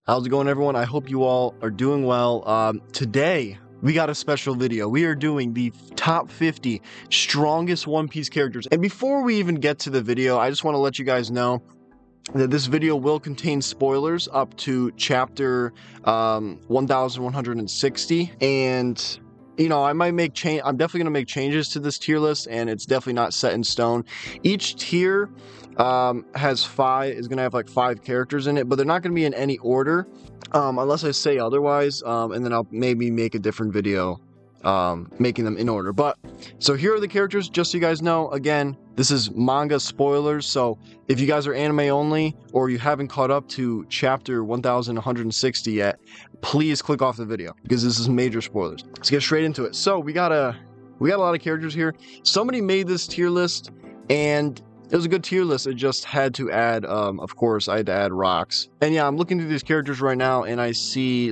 How's it going, everyone? I hope you all are doing well. Today, we got a special video. We are doing the top 50 strongest One Piece characters. And before we even get to the video, I just want to let you guys know that this video will contain spoilers up to chapter 1160. And I might make change. I'm definitely gonna make changes to this tier list, and it's definitely not set in stone. Each tier is gonna have like 5 characters in it, but they're not gonna be in any order, unless I say otherwise. And then I'll maybe make a different video making them in order. But so here are the characters, just so you guys know. Again, this is manga spoilers, so if you guys are anime only or you haven't caught up to chapter 1160 yet, please click off the video because this is major spoilers. Let's get straight into it. So we got a lot of characters here. Somebody made this tier list and it was a good tier list. It just had to add, of course, I had to add rocks. And yeah, I'm looking through these characters right now and I see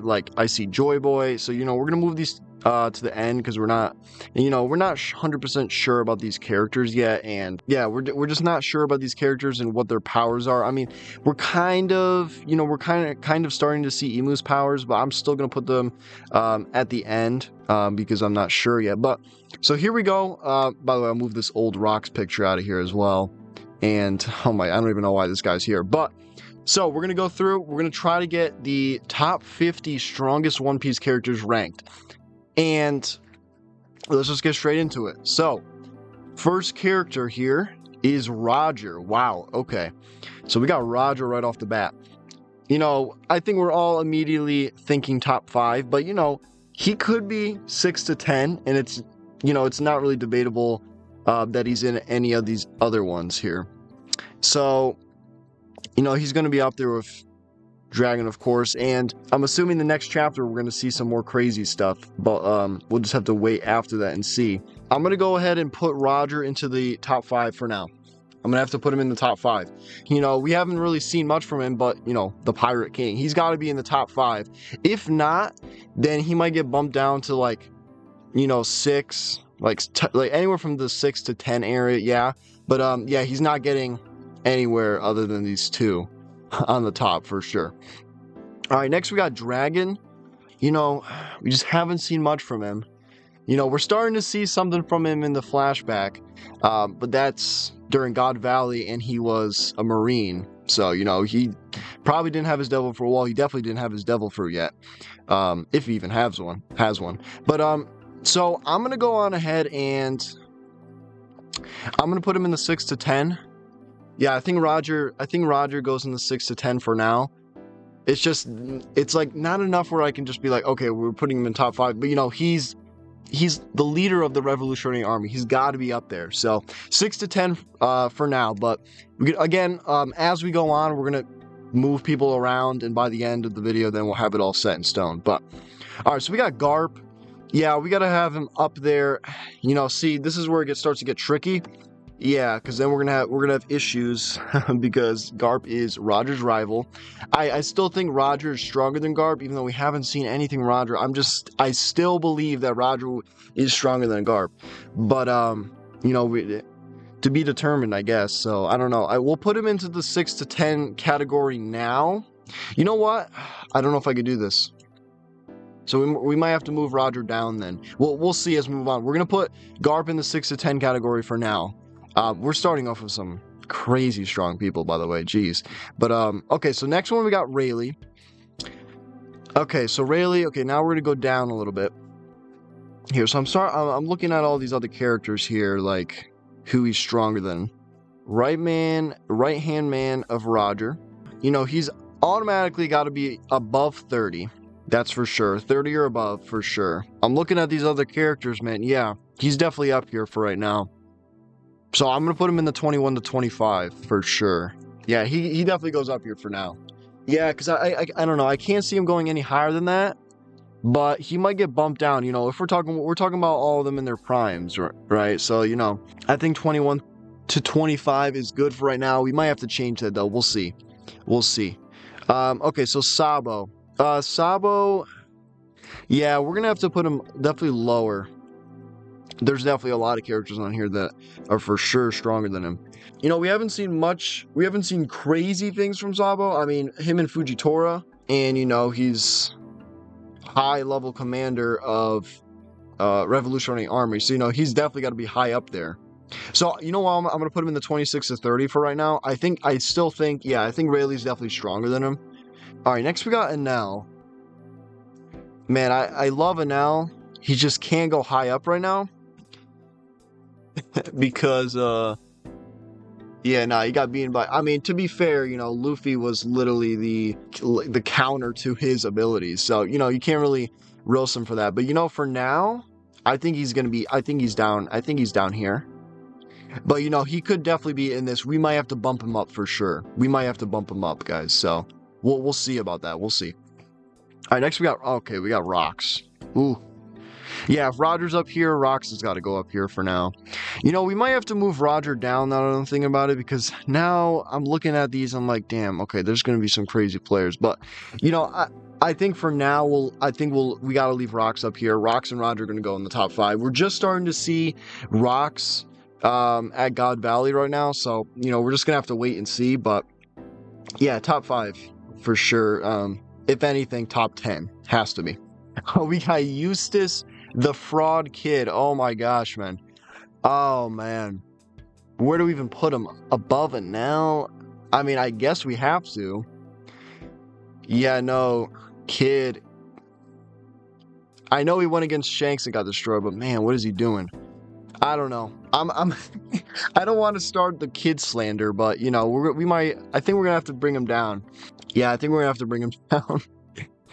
Joy Boy. So, we're gonna move these to the end because we're not 100% sure about these characters yet. And yeah, we're just not sure about these characters and what their powers are. I mean, we're kind of starting to see Emu's powers, but I'm still gonna put them at the end because I'm not sure yet. But so here we go. By the way, I'll move this old rocks picture out of here as well. And oh my, I don't even know why this guy's here. But so we're gonna go through. We're gonna try to get the top 50 strongest One Piece characters ranked. And let's just get straight into it. So, first character here is Roger. Wow, okay. So we got Roger right off the bat. I think we're all immediately thinking top 5, but he could be 6 to 10, and it's not really debatable that he's in any of these other ones here. So, he's going to be up there with Dragon, of course, and I'm assuming the next chapter we're going to see some more crazy stuff, but we'll just have to wait after that and see. I'm going to go ahead and put Roger into the top 5 for now. I'm going to have to put him in the top 5. We haven't really seen much from him, but the Pirate King, he's got to be in the top 5. If not, then he might get bumped down to 6, like anywhere from the 6 to 10 area. Yeah, but yeah, he's not getting anywhere other than these two on the top for sure. All right, next we got Dragon. We just haven't seen much from him. We're starting to see something from him in the flashback, but that's during God Valley, and he was a Marine. So, he probably didn't have his devil fruit. Well, he definitely didn't have his devil fruit yet, if he even has one. But so I'm gonna go on ahead and I'm gonna put him in the 6 to 10. Yeah, I think Roger goes in the 6 to 10 for now. It's like not enough where I can just be like, okay, we're putting him in top 5. But he's the leader of the Revolutionary Army. He's got to be up there. So 6 to 10 for now. But again, as we go on, we're gonna move people around, and by the end of the video, then we'll have it all set in stone. But all right, so we got Garp. Yeah, we gotta have him up there. See, this is where it starts to get tricky. Yeah, because then we're gonna have issues because Garp is Roger's rival. I still think Roger is stronger than Garp, even though we haven't seen anything Roger. I still believe that Roger is stronger than Garp, but to be determined, I guess. So I don't know. I will put him into the 6 to 10 category now. You know what? I don't know if I could do this. So we might have to move Roger down then. We'll see as we move on. We're gonna put Garp in the 6 to 10 category for now. We're starting off with some crazy strong people, by the way. Jeez. But okay, so next one we got Rayleigh. Okay, so Rayleigh. Okay, now we're gonna go down a little bit here. So I'm looking at all these other characters here, like who he's stronger than. Right hand man of Roger. He's automatically got to be above 30. That's for sure. 30 or above for sure. I'm looking at these other characters, man. Yeah, he's definitely up here for right now. So I'm going to put him in the 21 to 25 for sure. Yeah, he definitely goes up here for now. Yeah, because I don't know. I can't see him going any higher than that. But he might get bumped down. If we're talking about all of them in their primes, right? So, I think 21 to 25 is good for right now. We might have to change that, though. We'll see. Okay, so Sabo. Sabo, yeah, we're going to have to put him definitely lower. There's definitely a lot of characters on here that are for sure stronger than him. We haven't seen crazy things from Sabo. I mean, him and Fujitora, and you know he's high level commander of Revolutionary Army, so you know he's definitely got to be high up there. So you know what, I'm gonna put him in the 26 to 30 for right now. I still think, yeah, I think Rayleigh's definitely stronger than him. All right, next we got Enel. Man, I love Enel. He just can't go high up right now because yeah, nah, he got beaten by. I mean, to be fair, you know, Luffy was literally the counter to his abilities, so you know you can't really roast him for that. But you know, for now, I think he's gonna be. I think he's down. I think he's down here. But you know, he could definitely be in this. We might have to bump him up for sure. We might have to bump him up, guys. So we'll see about that. We'll see. All right, next we got Rocks. Ooh. Yeah, if Roger's up here, Rocks has got to go up here for now. You know, we might have to move Roger down now that I'm thinking about it, because now I'm looking at these, I'm like, damn, okay, there's going to be some crazy players. But, you know, I think for now, we got to leave Rocks up here. Rocks and Roger are going to go in the top 5. We're just starting to see Rocks at God Valley right now, so, you know, we're just going to have to wait and see. But, yeah, top 5 for sure. If anything, top 10 has to be. We got Eustace the Fraud Kid. Oh my gosh, man. Oh man. Where do we even put him? Above it now? I mean, I guess we have to. Yeah, no. Kid. I know he went against Shanks and got destroyed, but man, what is he doing? I don't know. I'm I don't want to start the kid slander, but you know, I think we're gonna have to bring him down. Yeah, I think we're gonna have to bring him down.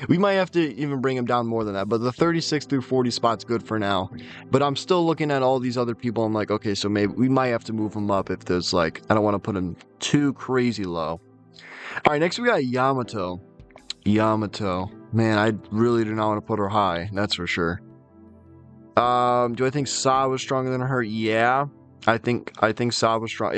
We might have to even bring him down more than that, but the 36 through 40 spot's good for now. But I'm still looking at all these other people. I'm like, okay, so maybe we might have to move him up if there's like, I don't want to put him too crazy low. All right, next we got Yamato. Yamato. Man, I really do not want to put her high. That's for sure. Do I think Sa was stronger than her? Yeah, I think Sa was strong.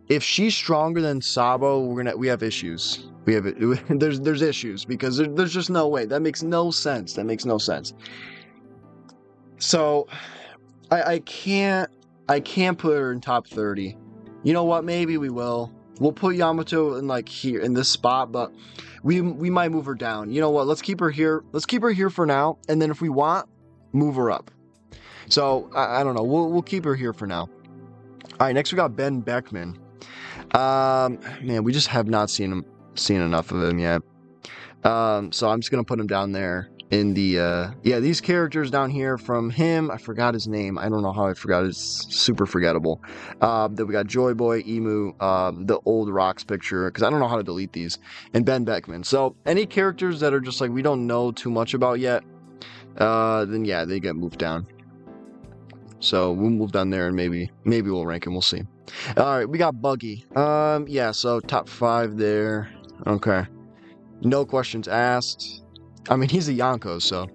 If she's stronger than Sabo, we have issues. There's issues because there's just no way. That makes no sense. That makes no sense. So I can't put her in top 30. You know what? Maybe we will. We'll put Yamato in like here in this spot, but we might move her down. You know what? Let's keep her here. Let's keep her here for now, and then if we want, move her up. So I don't know. We'll keep her here for now. All right. Next we got Ben Beckman. Man, we just have not seen enough of him yet. So I'm just gonna put him down there in the yeah, these characters down here from him. I forgot his name. I don't know how I forgot. It's super forgettable. Then we got Joy Boy, Emu, the old Rocks picture, because I don't know how to delete these, and Ben Beckman. So any characters that are just like we don't know too much about yet, then yeah, they get moved down. So we'll move down there and maybe we'll rank him. We'll see. All right, we got Buggy. Yeah, so top 5 there. Okay. No questions asked. I mean, he's a Yonko, so.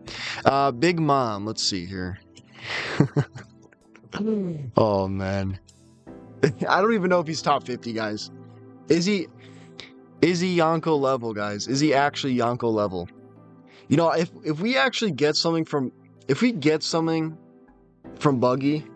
Big Mom, let's see here. Oh, man. I don't even know if he's top 50, guys. Is he Yonko level, guys? Is he actually Yonko level? You know, if we actually get something from... If we get something from Buggy...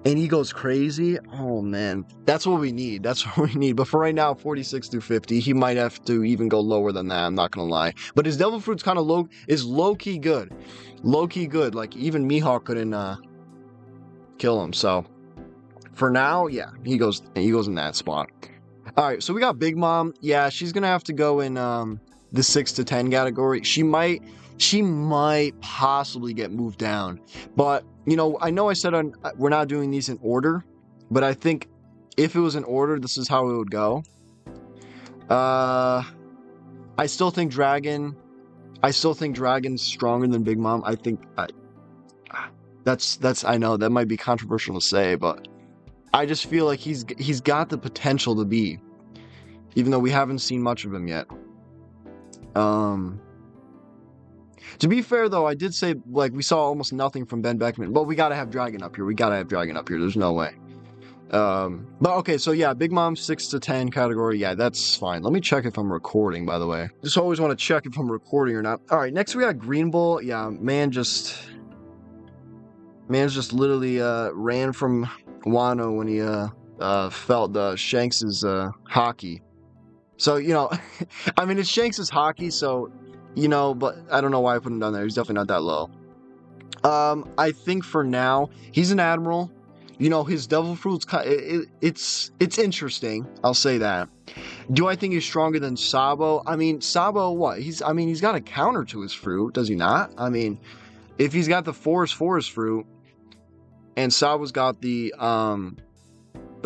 and he goes crazy, oh man, that's what we need. That's what we need. But for right now, 46 through 50, he might have to even go lower than that. I'm not gonna lie. But his Devil Fruit's kind of low-key good. Low-key good. Like even Mihawk couldn't kill him. So for now, yeah, he goes in that spot. All right, so we got Big Mom. Yeah, she's gonna have to go in the 6 to 10 category. She might possibly get moved down, but you know I said we're not doing these in order, but I think if it was in order, this is how it would go. I still think Dragon's stronger than Big Mom. I think that's I know that might be controversial to say, but I just feel like he's got the potential to be, even though we haven't seen much of him yet. To be fair, though, I did say, like, we saw almost nothing from Ben Beckman. But we gotta have Dragon up here. There's no way. But okay, so yeah, Big Mom 6 to 10 category. Yeah, that's fine. Let me check if I'm recording, by the way. Just always want to check if I'm recording or not. All right, next we got Green Bull. Yeah, man's just literally ran from Wano when he felt Shanks's hockey. So, you know, I mean, it's Shanks' hockey, so, you know, but I don't know why I put him down there. He's definitely not that low. I think for now, he's an admiral. You know, his devil fruit's it's interesting. I'll say that. Do I think he's stronger than Sabo? I mean, Sabo, what? He's got a counter to his fruit, does he not? I mean, if he's got the forest fruit, and Sabo's got the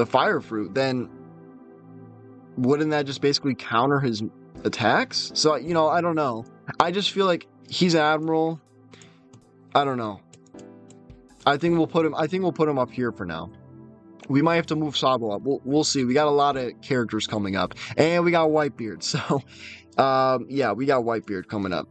fire fruit, then wouldn't that just basically counter his attacks? So, you know, I don't know. I just feel like he's admiral. I don't know. I think we'll put him up here for now. We might have to move Sabo up. We'll see. We got a lot of characters coming up, and we got Whitebeard. So, yeah, we got Whitebeard coming up.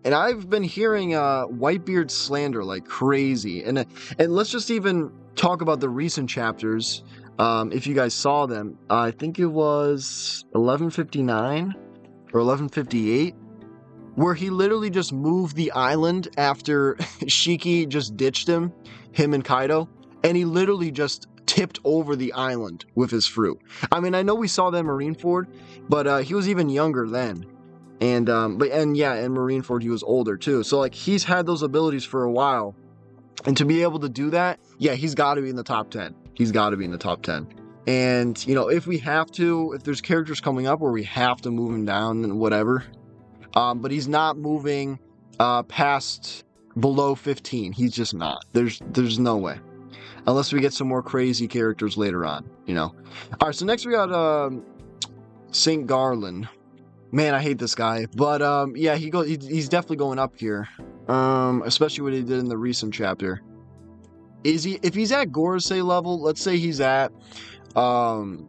And I've been hearing Whitebeard slander like crazy. And let's just even talk about the recent chapters. If you guys saw them, I think it was 1159 or 1158. Where he literally just moved the island after Shiki just ditched him and Kaido, and he literally just tipped over the island with his fruit. I mean, I know we saw that in Marineford, but he was even younger then. And in Marineford he was older too. So like he's had those abilities for a while. And to be able to do that, yeah, he's got to be in the top 10. He's got to be in the top 10. And, you know, if there's characters coming up where we have to move him down and whatever, but he's not moving past below 15. He's just not. There's no way. Unless we get some more crazy characters later on, you know. All right, so next we got St. Garland. Man, I hate this guy. But yeah, he's definitely going up here. Especially what he did in the recent chapter. If he's at Gorosei level, let's say he's at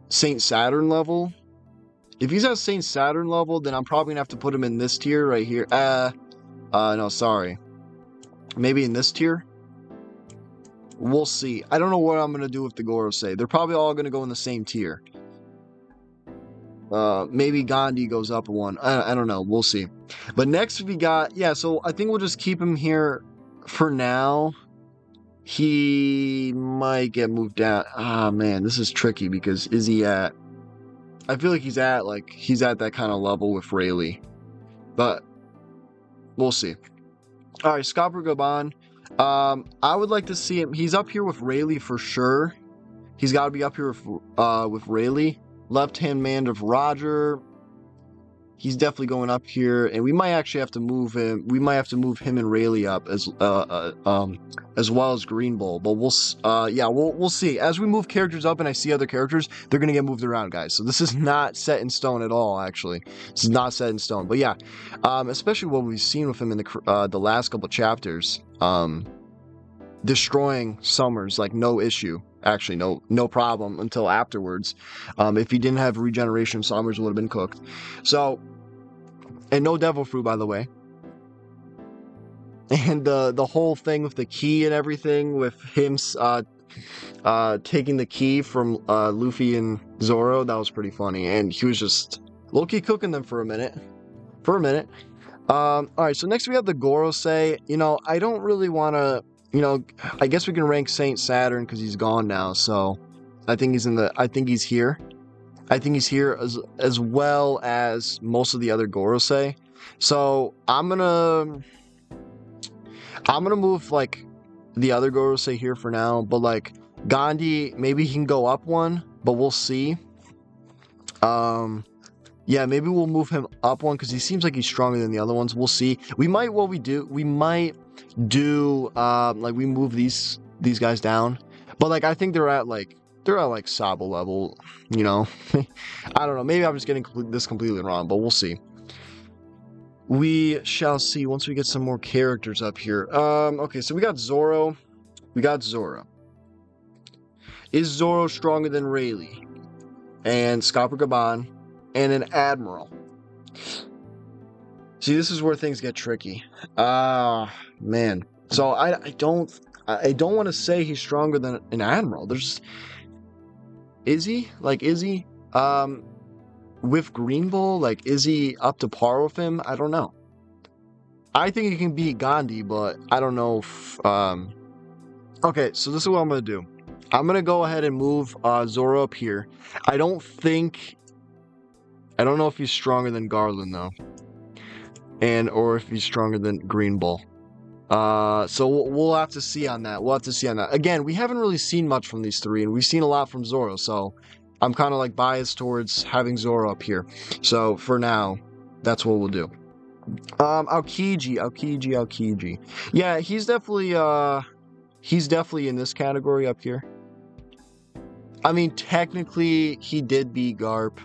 Saint Saturn level. If he's at Saint Saturn level, then I'm probably gonna have to put him in this tier right here. No, sorry. Maybe in this tier? We'll see. I don't know what I'm gonna do with the Gorosei. They're probably all gonna go in the same tier. Maybe Gandhi goes up one. I don't know. We'll see. But next we got, yeah, so I think we'll just keep him here for now. He might get moved down. Ah, man, this is tricky because is he at... I feel like he's at that kind of level with Rayleigh, but we'll see. All right, Scopper Gaban. I would like to see him. He's up here with Rayleigh for sure. He's got to be up here with Rayleigh. Left-hand man of Roger. He's definitely going up here, and we might actually have to move him. We might have to move him and Rayleigh up as well as Green Bull. But we'll see. As we move characters up, and I see other characters, they're gonna get moved around, guys. So this is not set in stone at all. Actually, this is not set in stone. But yeah, especially what we've seen with him in the last couple chapters, destroying Summers like no issue. Actually, no problem until afterwards. If he didn't have regeneration, Summers would have been cooked. So, and no Devil Fruit, by the way. And the whole thing with the key and everything, with him taking the key from Luffy and Zoro, that was pretty funny. And he was just low-key cooking them for a minute. All right, so next we have the Gorosei. You know, I don't really want to... You know, I guess we can rank Saint Saturn because he's gone now. So I think he's here. I think he's here as well as most of the other Gorosei. So I'm gonna move like the other Gorosei here for now. But like Gandhi, maybe he can go up one, but we'll see. Yeah, maybe we'll move him up one because he seems like he's stronger than the other ones. We'll see. We might do like we move these guys down, but like I think they're at like Sabo level, you know. I don't know, maybe I'm just getting this completely wrong, but we'll see. We shall see once we get some more characters up here. Okay, so we got Zoro. Is Zoro stronger than Rayleigh and Scopper Gaban and an admiral? See, this is where things get tricky. Man. So I don't want to say he's stronger than an admiral. Is he? With Green Bull, like, is he up to par with him? I don't know. I think he can beat Gandhi, but I don't know if, okay, so this is what I'm gonna do. I'm gonna go ahead and move Zoro up here. I don't think I don't know if he's stronger than Garland though, or if he's stronger than Green Bull. So we'll have to see on that. We'll have to see on that. Again, we haven't really seen much from these three, and we've seen a lot from Zoro, so I'm kind of like biased towards having Zoro up here. So for now, that's what we'll do. Aokiji. Yeah, he's definitely in this category up here. I mean, technically, he did beat Garp.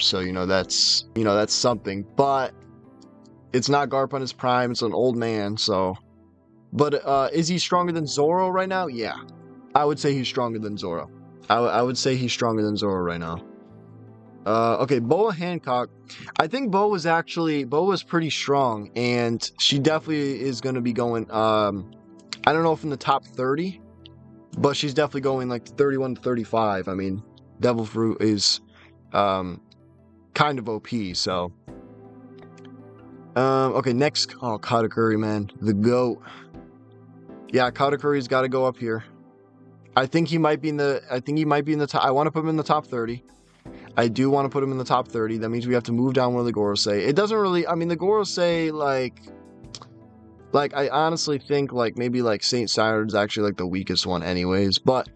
So that's something. But it's not Garp on his prime. It's an old man. So, but is he stronger than Zoro right now? Yeah, I would say he's stronger than Zoro. I would say he's stronger than Zoro right now. Okay, Boa Hancock. I think Boa was pretty strong, and she definitely is going to be going. I don't know if in the top 30. But she's definitely going like 31 to 35. I mean, Devil Fruit is kind of OP, so. Okay, next. Oh, Katakuri, man. The GOAT. Yeah, Katakuri's got to go up here. I think he might be in the top. I want to put him in the top 30. I do want to put him in the top 30. That means we have to move down one of the Gorosei. It doesn't really, I mean, the Gorosei, like, I honestly think, like, maybe, like, Saint Saturn's actually, like, the weakest one anyways. But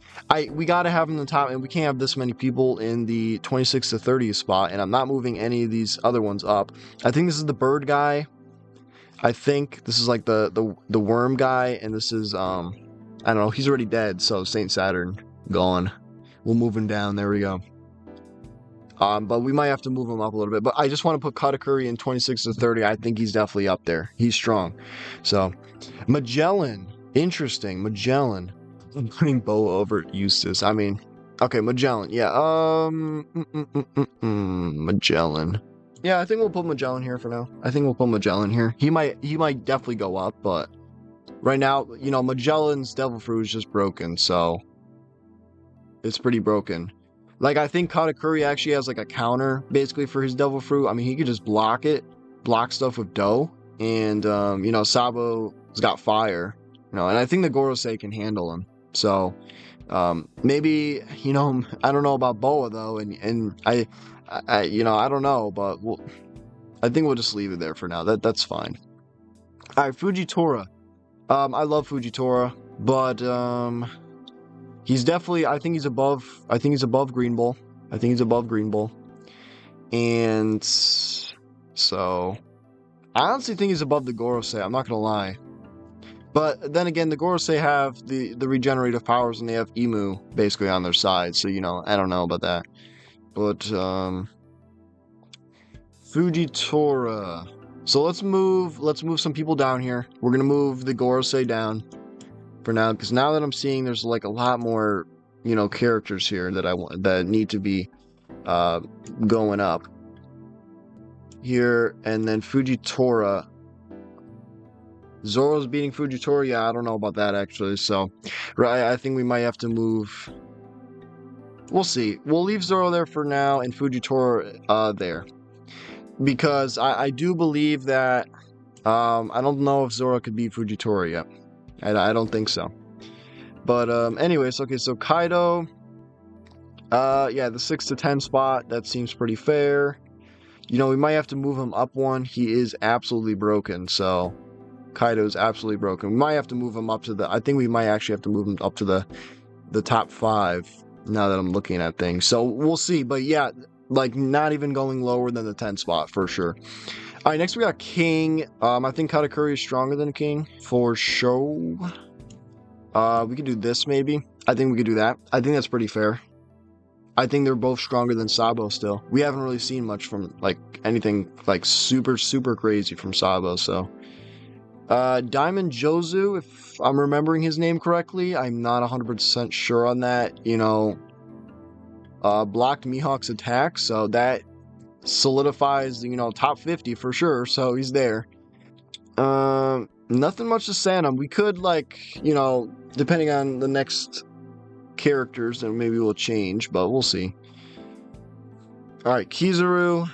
we gotta have him in the top, and we can't have this many people in the 26 to 30 spot, and I'm not moving any of these other ones up. I think this is the bird guy. I think this is, like, the worm guy, and this is, I don't know, he's already dead, so Saint Saturn, gone. We'll move him down, there we go. But we might have to move him up a little bit. But I just want to put Katakuri in 26 to 30. I think he's definitely up there. He's strong. So, Magellan. Interesting. Magellan. I'm putting Boa over Eustace. I mean, okay, Magellan. Yeah. Magellan. Yeah, I think we'll put Magellan here for now. He might definitely go up, but right now, Magellan's Devil Fruit is just broken, so it's pretty broken. Like, I think Katakuri actually has, like, a counter, basically, for his Devil Fruit. I mean, he could just block stuff with Dough, and, Sabo's got fire, and I think the Gorosei can handle him. So, maybe, I don't know about Boa, though, and I don't know, but I think we'll just leave it there for now. That's fine. All right, Fujitora. I love Fujitora, but, he's definitely, I think he's above Green Bull. And so, I honestly think he's above the Gorosei, I'm not gonna lie. But then again, the Gorosei have the regenerative powers, and they have Emu basically on their side, so, I don't know about that. But, Fujitora. So let's move some people down here. We're gonna move the Gorosei down for now, because now that I'm seeing there's like a lot more, characters here that need to be going up here. And then Fujitora. Zoro's beating Fujitora. Yeah, I don't know about that actually. So, right, I think we might have to move. We'll see. We'll leave Zoro there for now and Fujitora there, because I do believe that I don't know if Zoro could beat Fujitora yet. I don't think so. But anyways, okay, so Kaido. Yeah, the 6 to 10 spot, that seems pretty fair. We might have to move him up one. He is absolutely broken, so Kaido's absolutely broken. We might have to move him up to I think we might actually have to move him up to the top 5 now that I'm looking at things. So we'll see, but yeah, like not even going lower than the 10 spot for sure. All right, next we got King. I think Katakuri is stronger than King for sure. We could do this maybe. I think we could do that. I think that's pretty fair. I think they're both stronger than Sabo still. We haven't really seen much from like anything like super crazy from Sabo. So, Diamond Jozu, if I'm remembering his name correctly, I'm not 100% sure on that. Blocked Mihawk's attack, so that solidifies, top 50 for sure, so he's there. Nothing much to say on him. We could, like, depending on the next characters, then maybe we'll change, but we'll see. Alright, Kizaru.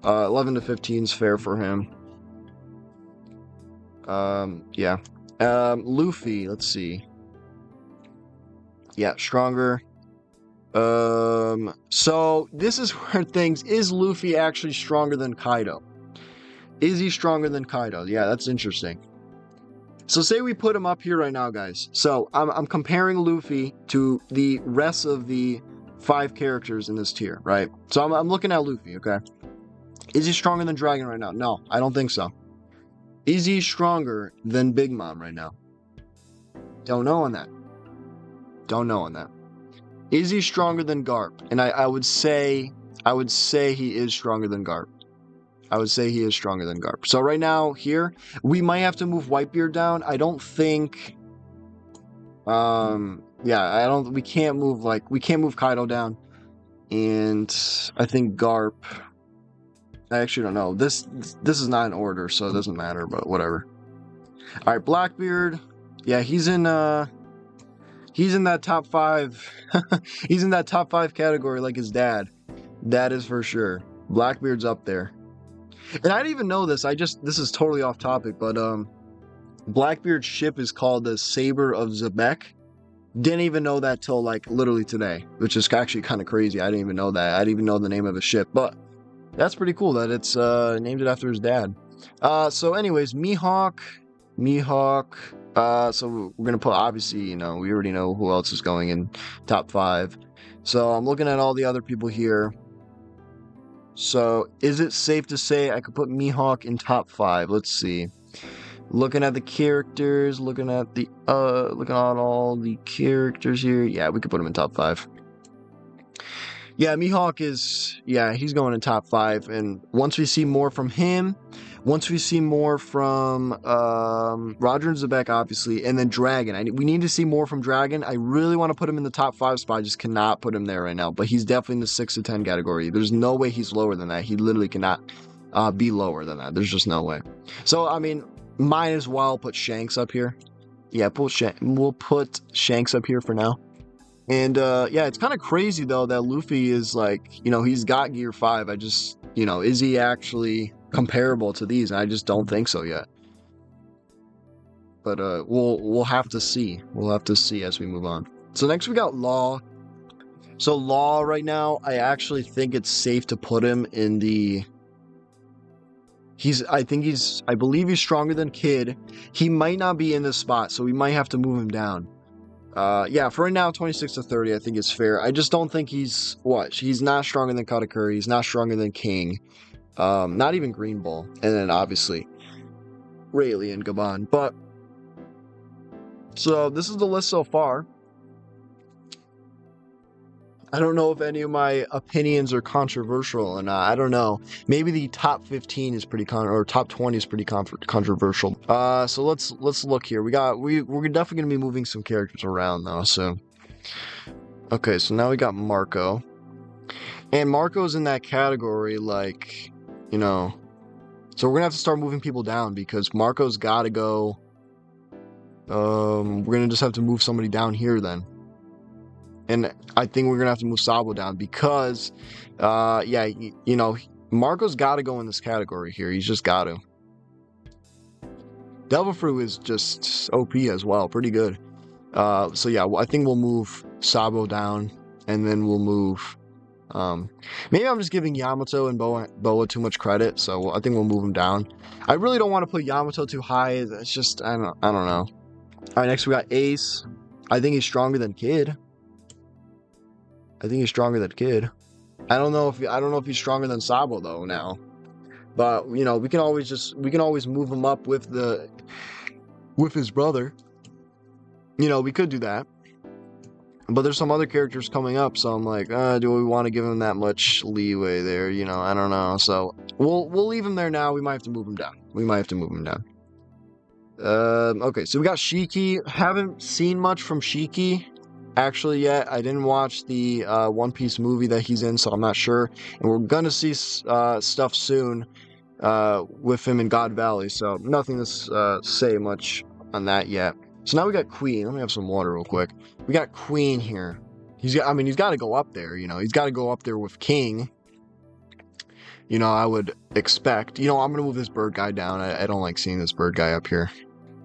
11 to 15 is fair for him. Yeah. Luffy, let's see. Yeah, stronger. So this is where is Luffy actually stronger than Kaido? Is he stronger than Kaido? Yeah, that's interesting. So say we put him up here right now, guys. So I'm comparing Luffy to the rest of the 5 characters in this tier, right? So I'm looking at Luffy, okay? Is he stronger than Dragon right now? No, I don't think so. Is he stronger than Big Mom right now? Don't know on that. Don't know on that. Is he stronger than Garp? And I would say he is stronger than Garp. I would say he is stronger than Garp. So right now here, we might have to move Whitebeard down. I don't think yeah, we can't move Kaido down. And I think Garp, I actually don't know. This is not in order, so it doesn't matter, but whatever. All right, Blackbeard. Yeah, he's in that top 5. He's in that top 5 category like his dad. That is for sure. Blackbeard's up there. And I didn't even know this. This is totally off topic, but Blackbeard's ship is called the Saber of Zebek. Didn't even know that till like literally today, which is actually kind of crazy. I didn't even know that. I didn't even know the name of the ship, but that's pretty cool that it's named it after his dad. So anyways, Mihawk. So we're gonna put, obviously, you know, we already know who else is going in top 5. So I'm looking at all the other people here. So is it safe to say I could put Mihawk in top 5? Let's see. Looking at the characters, looking at all the characters here. Yeah, we could put him in top 5. Yeah, Mihawk is, yeah, he's going in top 5. And once we see more from him, once we see more from Roger and Zebek, obviously, and then Dragon. We need to see more from Dragon. I really want to put him in the top 5 spot. I just cannot put him there right now. But he's definitely in the 6 to 10 category. There's no way he's lower than that. He literally cannot be lower than that. There's just no way. So, I mean, might as well put Shanks up here. Yeah, we'll put Shanks up here for now. And yeah, it's kind of crazy though that Luffy is like, you know, he's got Gear 5. I just, you know, is he actually comparable to these? And I just don't think so yet. But we'll have to see. We'll have to see as we move on. So next we got Law. So Law right now, I actually think it's safe to put him in the... I believe he's stronger than Kid. He might not be in this spot, so we might have to move him down. Yeah, for right now, 26 to 30, I think is fair. I just don't think he's not stronger than Katakuri. He's not stronger than King. Not even Green Bull. And then, obviously, Rayleigh and Gabon. But, so, this is the list so far. I don't know if any of my opinions are controversial or not. I don't know. Maybe the top 15 is pretty or top 20 is pretty controversial. So let's look here. We're definitely gonna be moving some characters around though. So okay, so now we got Marco, and Marco's in that category, like, you know. So we're gonna have to start moving people down because Marco's got to go. We're gonna just have to move somebody down here then. And I think we're going to have to move Sabo down because, yeah, you know, Marco's got to go in this category here. He's just got to. Devil Fruit is just OP as well. Pretty good. So, yeah, I think we'll move Sabo down, and then we'll move... maybe I'm just giving Yamato and Boa too much credit, so I think we'll move them down. I really don't want to put Yamato too high. It's just, I don't know. All right, next we got Ace. I think he's stronger than Kid. I think he's stronger than Kid. I don't know if he's stronger than Sabo though now. But you know, we can always move him up with his brother. You know, we could do that. But there's some other characters coming up, so I'm like, do we want to give him that much leeway there? You know, I don't know. So we'll leave him there now. We might have to move him down. Okay, so we got Shiki. Haven't seen much from Shiki actually yet. I didn't watch the One Piece movie that he's in, so I'm not sure. And we're gonna see stuff soon with him in God Valley, so nothing to say much on that yet. So now we got Queen. Let me have some water real quick. We got Queen here. He's got to go up there, you know. He's got to go up there with King. You know, I would expect. You know, I'm going to move this bird guy down. I don't like seeing this bird guy up here.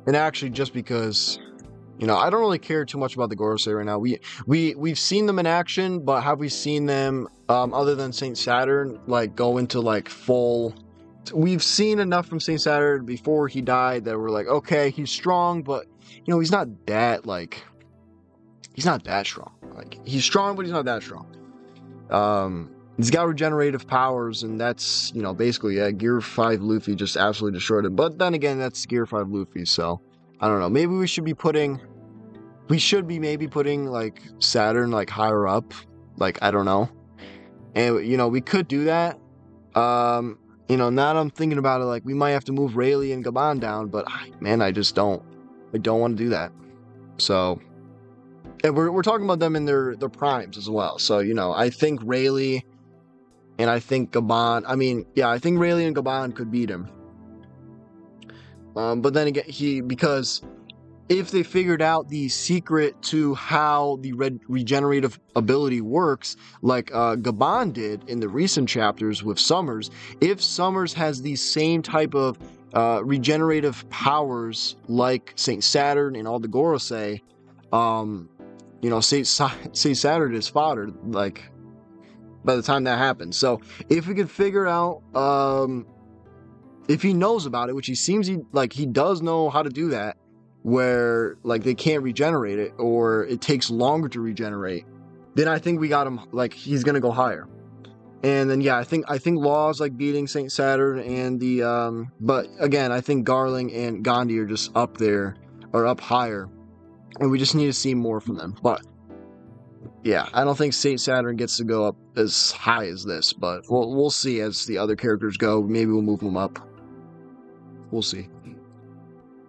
And actually, just because, You know, I don't really care too much about the Gorosei right now. We've seen them in action, but have we seen them other than Saint Saturn like go into like full? We've seen enough from Saint Saturn before he died that we're like, okay, he's strong, but you know, he's not that like he's not that strong. Like he's strong, but he's not that strong. He's got regenerative powers, and that's, you know, basically, yeah, Gear 5 Luffy just absolutely destroyed him. But then again, that's Gear 5 Luffy, so I don't know. Maybe we should be maybe putting like Saturn like higher up. Like, I don't know. And you know, we could do that. You know, now that I'm thinking about it, like we might have to move Rayleigh and Gaban down, but man, I don't want to do that. So, and we're talking about them in their primes as well. So, you know, I think Rayleigh and I think Gaban, I mean, yeah, I think Rayleigh and Gaban could beat him. But then again, because if they figured out the secret to how the regenerative ability works, like Gaban did in the recent chapters with Summers, if Summers has the same type of regenerative powers like Saint Saturn and all the Gorosei, you know, Saint Saturn is fodder, like, by the time that happens. So if we could figure out, if he knows about it, which he seems he does know how to do that, where like they can't regenerate it or it takes longer to regenerate, then I think we got him, like he's gonna go higher. And then yeah, I think Law's like beating Saint Saturn and the but again, I think Garling and Gandhi are just up there or up higher, and we just need to see more from them. But yeah, I don't think Saint Saturn gets to go up as high as this, but we'll see as the other characters go. Maybe we'll move them up. We'll see.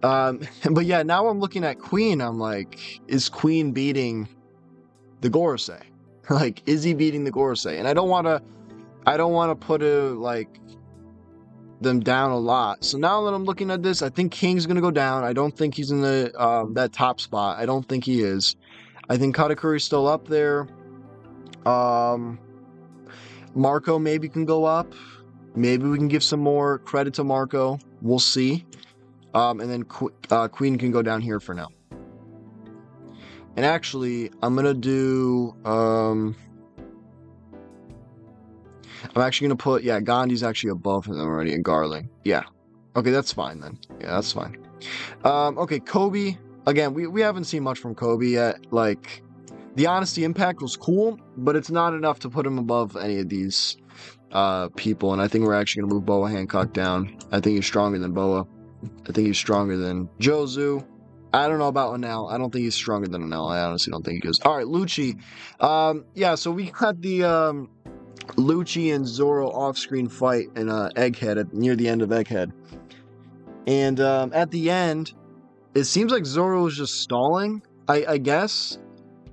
But yeah, now I'm looking at Queen. I'm like, is Queen beating the Gorosei? Like, is he beating the Gorosei? And I don't want to put them down a lot. So now that I'm looking at this, I think King's gonna go down. I don't think he's in the that top spot. I don't think he is. I think Katakuri's still up there. Marco maybe can go up. Maybe we can give some more credit to Marco. We'll see. And then Queen can go down here for now. And actually, I'm gonna do. I'm actually gonna put. Yeah, Gandhi's actually above him already, and Garling. Yeah. Okay, that's fine then. Yeah, that's fine. Okay, Kobe. Again, we haven't seen much from Kobe yet. Like, the Honesty Impact was cool, but it's not enough to put him above any of these people. And I think we're actually gonna move Boa Hancock down. I think he's stronger than Boa. I think he's stronger than Jozu. I don't know about Enel. I don't think he's stronger than Enel. I honestly don't think he is. All right, Lucci. Yeah, so we got the Lucci and Zoro off-screen fight in Egghead near the end of Egghead. And at the end, it seems like Zoro was just stalling, I guess.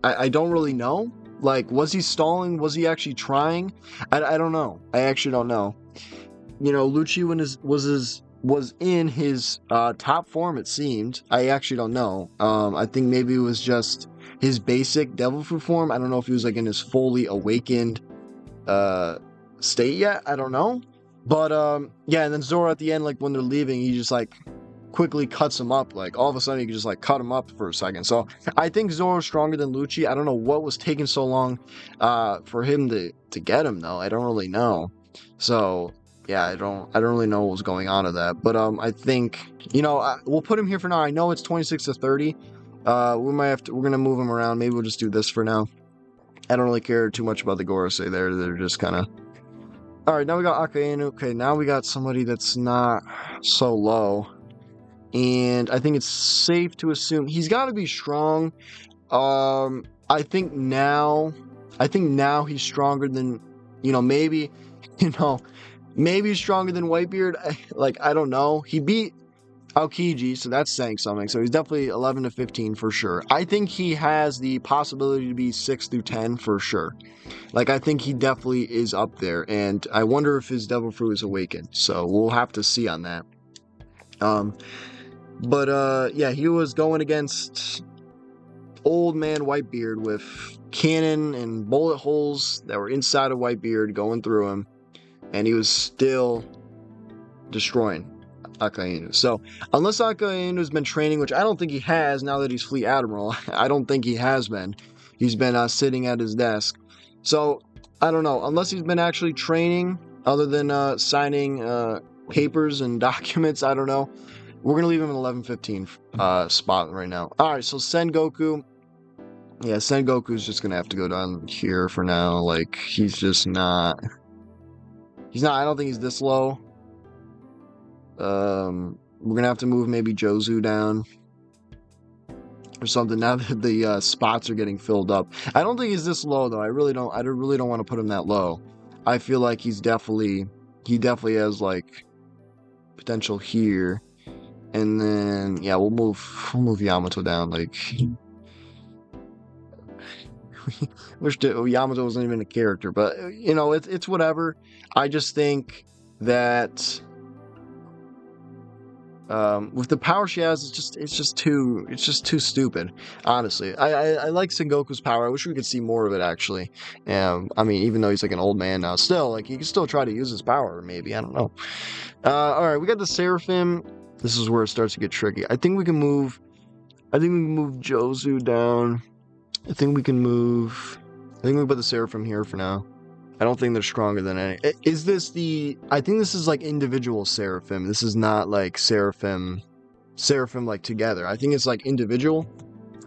I don't really know. Like, was he stalling? Was he actually trying? I don't know. I actually don't know. You know, Lucci was in his top form, it seemed. I actually don't know. I think maybe it was just his basic devil fruit form. I don't know if he was like in his fully awakened state yet. I don't know. But yeah, and then Zoro at the end, like when they're leaving, he just like quickly cuts him up. Like all of a sudden, he can just like cut him up for a second. So I think Zoro's stronger than Lucci. I don't know what was taking so long for him to get him though. I don't really know. So yeah, I don't really know what was going on with that. But I think, you know, we'll put him here for now. I know it's 26 to 30. We're gonna move him around. Maybe we'll just do this for now. I don't really care too much about the Gorosei there. They're just kind of. All right, now we got Akainu. Okay, now we got somebody that's not so low. And I think it's safe to assume he's got to be strong. I think now he's stronger than, you know, maybe he's stronger than Whitebeard. Like, I don't know. He beat Aokiji, so that's saying something. So he's definitely 11 to 15 for sure. I think he has the possibility to be 6 through 10 for sure. Like, I think he definitely is up there. And I wonder if his Devil Fruit is awakened. So we'll have to see on that. But yeah, he was going against old man Whitebeard with cannon and bullet holes that were inside of Whitebeard going through him, and he was still destroying. Akainu. So unless Akainu's been training, which I don't think he has now that he's Fleet Admiral, I don't think he has been. He's been sitting at his desk. So I don't know. Unless he's been actually training, other than signing papers and documents, I don't know. We're gonna leave him in 11-15 spot right now. All right, so Sengoku. Yeah, Sengoku's just gonna have to go down here for now. Like he's just not. He's not. I don't think he's this low. We're gonna have to move maybe Jozu down or something now that the spots are getting filled up. I don't think he's this low though. I really don't want to put him that low. I feel like he definitely has like potential here. And then yeah, we'll move Yamato down. Like wish Yamato wasn't even a character, but you know it's whatever. I just think that with the power she has, it's just too stupid. Honestly, I like Sengoku's power. I wish we could see more of it actually. I mean, even though he's like an old man now, still like he can still try to use his power. Maybe I don't know. All right, we got the Seraphim. This is where it starts to get tricky. I think we can move Jozu down. I think we put the Seraphim here for now. I don't think they're stronger than any. Is this I think this is like individual Seraphim. This is not like Seraphim like together. I think it's like individual.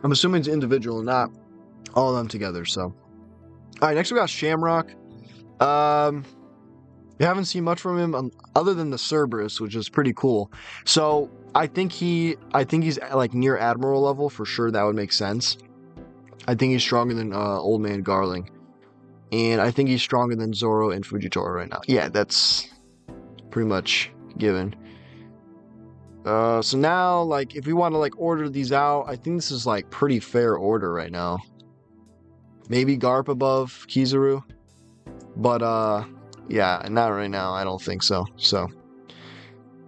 I'm assuming it's individual, not all of them together. So, all right. Next we got Shamrock. We haven't seen much from him other than the Cerberus, which is pretty cool. So I think he's like near Admiral level for sure. That would make sense. I think he's stronger than Old Man Garling. And I think he's stronger than Zoro and Fujitora right now. Yeah, that's pretty much given. So now, like, if we want to, like, order these out, I think this is, like, pretty fair order right now. Maybe Garp above Kizaru. But, yeah, not right now. I don't think so. So,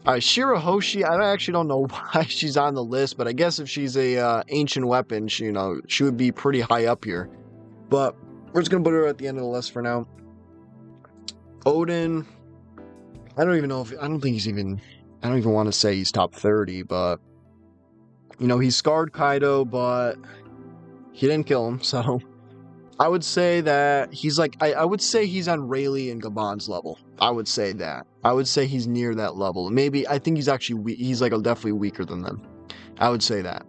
all right, Shirahoshi, I actually don't know why she's on the list, but I guess if she's a ancient weapon, she would be pretty high up here. But we're just gonna put her at the end of the list for now. Odin, I don't even want to say he's top 30, but he scarred Kaido, but he didn't kill him, so I would say that he's like I would say he's on Rayleigh and Gabon's level. I would say that. I would say he's near that level. Maybe I think he's actually he's like definitely weaker than them. I would say that.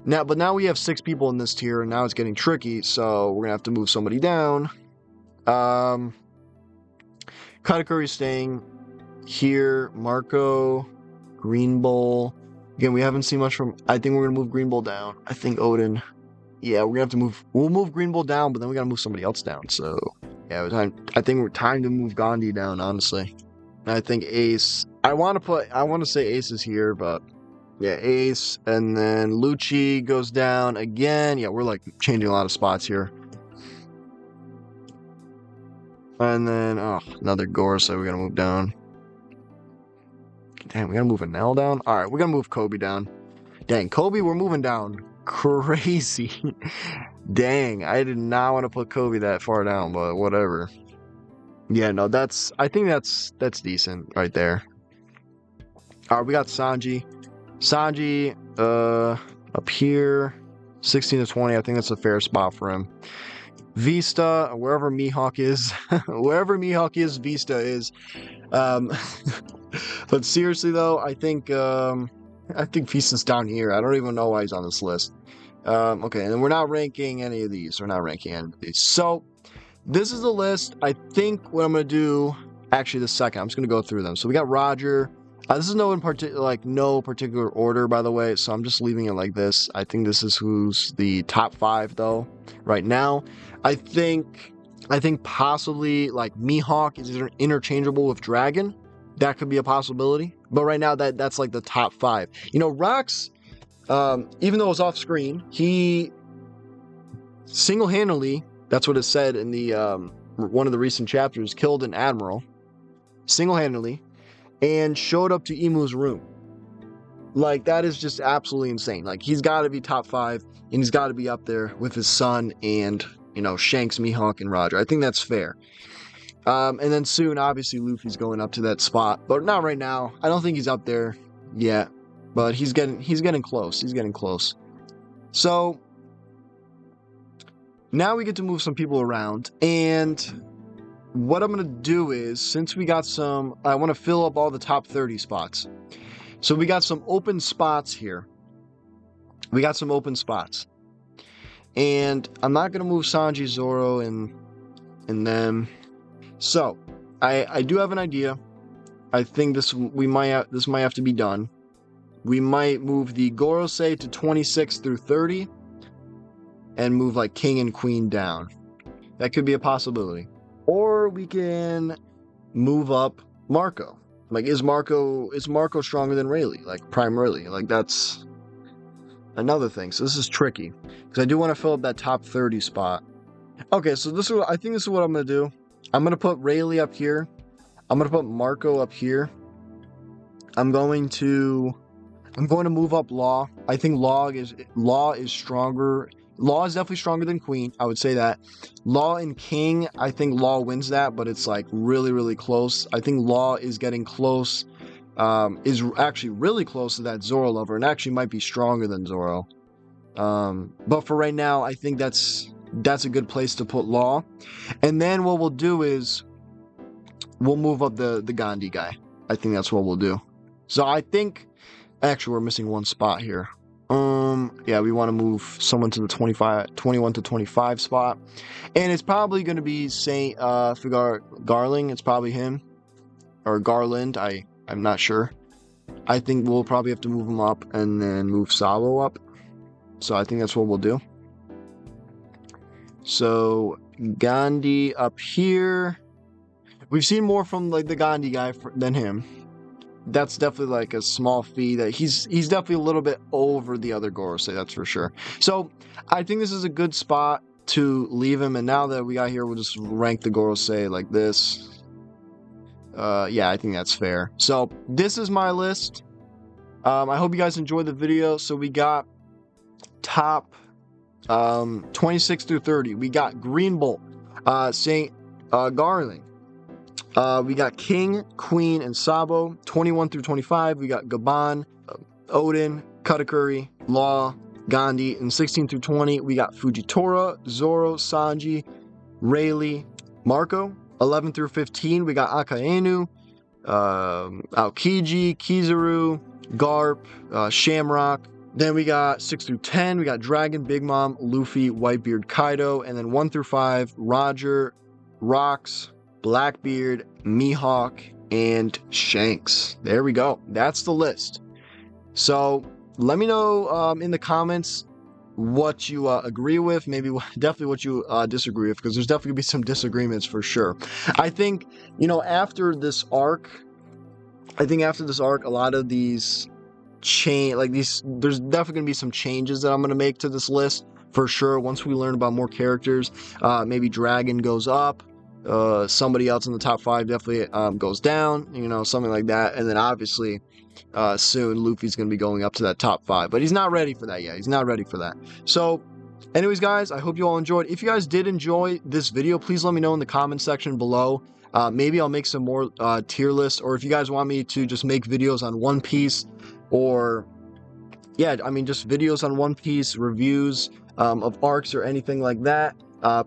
Now we have 6 people in this tier, and now it's getting tricky, so we're gonna have to move somebody down. Katakuri's staying here. Marco, Green Bull. Again, we haven't seen much from. I think we're gonna move Green Bull down. I think Odin. Yeah, we're gonna have to move. We'll move Green Bull down, but then we gotta move somebody else down. So yeah, I think we're time to move Gandhi down. Honestly, and I think Ace. I want to say Ace is here, but. Yeah, Ace, and then Lucci goes down again. Yeah, we're like changing a lot of spots here. And then, another Gore, so we gotta move down. Damn, we gotta move Anel down? Alright, we're gonna move Kobe down. Dang, Kobe, we're moving down. Crazy. Dang, I did not want to put Kobe that far down, but whatever. Yeah, no, I think that's decent right there. Alright, we got Sanji. Sanji, up here, 16 to 20. I think that's a fair spot for him. Vista, wherever Mihawk is, Vista is. But seriously though, I think Vista's down here. I don't even know why he's on this list. Okay, and then we're not ranking any of these. So this is the list. I think what I'm gonna do, actually, the second, I'm just gonna go through them. So we got Roger. This is no particular order, by the way, so I'm just leaving it like this. I think this is who's the top 5 though right now. I think possibly like Mihawk is interchangeable with Dragon. That could be a possibility. But right now that's like the top 5. Rox, even though it's off screen, he single-handedly, that's what it said in the one of the recent chapters, killed an admiral single-handedly. And showed up to Imu's room. Like, that is just absolutely insane. Like, he's got to be top 5, and he's got to be up there with his son and, Shanks, Mihawk, and Roger. I think that's fair. And then soon, obviously, Luffy's going up to that spot, but not right now. I don't think he's up there yet, but he's getting close. He's getting close. So now we get to move some people around, and what I'm gonna do is, since we got some, I want to fill up all the top 30 spots. So we got some open spots here. We got some open spots, and I'm not gonna move Sanji, Zoro, and them. So, I do have an idea. I think this might have to be done. We might move the Gorosei to 26 through 30, and move like King and Queen down. That could be a possibility. Or we can move up Marco. Like, is Marco stronger than Rayleigh? Like, Prime Rayleigh? Like, that's another thing. So this is tricky because I do want to fill up that top 30 spot. Okay, so I think this is what I'm gonna do. I'm going to put Rayleigh up here. I'm going to put Marco up here. I'm going to move up Law. I think Law is stronger. Law is definitely stronger than Queen. I would say that. Law and King, I think Law wins that, but it's like really, really close. I think Law is getting close. Is actually really close to that Zoro lover, and actually might be stronger than Zoro. But for right now, I think that's a good place to put Law. And then what we'll do is we'll move up the Gandhi guy. I think that's what we'll do. So I think actually we're missing one spot here. Yeah, we want to move someone to the 21 to 25 spot. And it's probably going to be Garling. It's probably him. Or Garland. I'm not sure. I think we'll probably have to move him up and then move Sabo up. So I think that's what we'll do. So Gandhi up here. We've seen more from like the Gandhi guy than him. That's definitely like a small fee that he's definitely a little bit over the other Gorosei, that's for sure. So I think this is a good spot to leave him. And now that we got here, we'll just rank the Gorosei like this. Yeah, I think that's fair. So this is my list. I hope you guys enjoyed the video. So we got top 26 through 30. We got Green Bolt, Saint Garling. We got King, Queen, and Sabo. 21 through 25. We got Gaban, Odin, Katakuri, Law, Gandhi. And 16 through 20, we got Fujitora, Zoro, Sanji, Rayleigh, Marco. 11 through 15, we got Akainu, Aokiji, Kizaru, Garp, Shamrock. Then we got 6 through 10, we got Dragon, Big Mom, Luffy, Whitebeard, Kaido. And then 1 through 5, Roger, Rocks, Blackbeard, Mihawk, and Shanks. There we go. That's the list. So let me know in the comments what you agree with, maybe definitely what you disagree with, because there's definitely gonna be some disagreements for sure. I think, after this arc, a lot of these there's definitely gonna be some changes that I'm gonna make to this list for sure. Once we learn about more characters, maybe Dragon goes up, somebody else in the top 5 definitely goes down, something like that. And then obviously soon Luffy's going to be going up to that top 5, but he's not ready for that yet. He's not ready for that. So anyways, guys, I hope you all enjoyed. If you guys did enjoy this video, please let me know in the comment section below. Maybe I'll make some more tier lists, or if you guys want me to just make videos on One Piece, or just videos on One Piece, reviews of arcs or anything like that,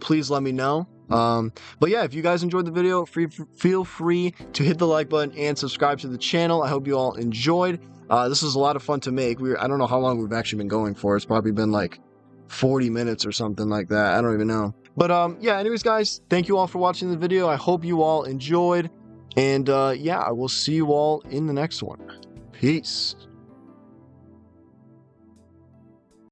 please let me know. But yeah, if you guys enjoyed the video, feel free to hit the like button and subscribe to the channel. I hope you all enjoyed. This was a lot of fun to make. I don't know how long we've actually been going for. It's probably been like 40 minutes or something like that. I don't even know. But yeah, anyways, guys, thank you all for watching the video. I hope you all enjoyed. And yeah, I will see you all in the next one. Peace.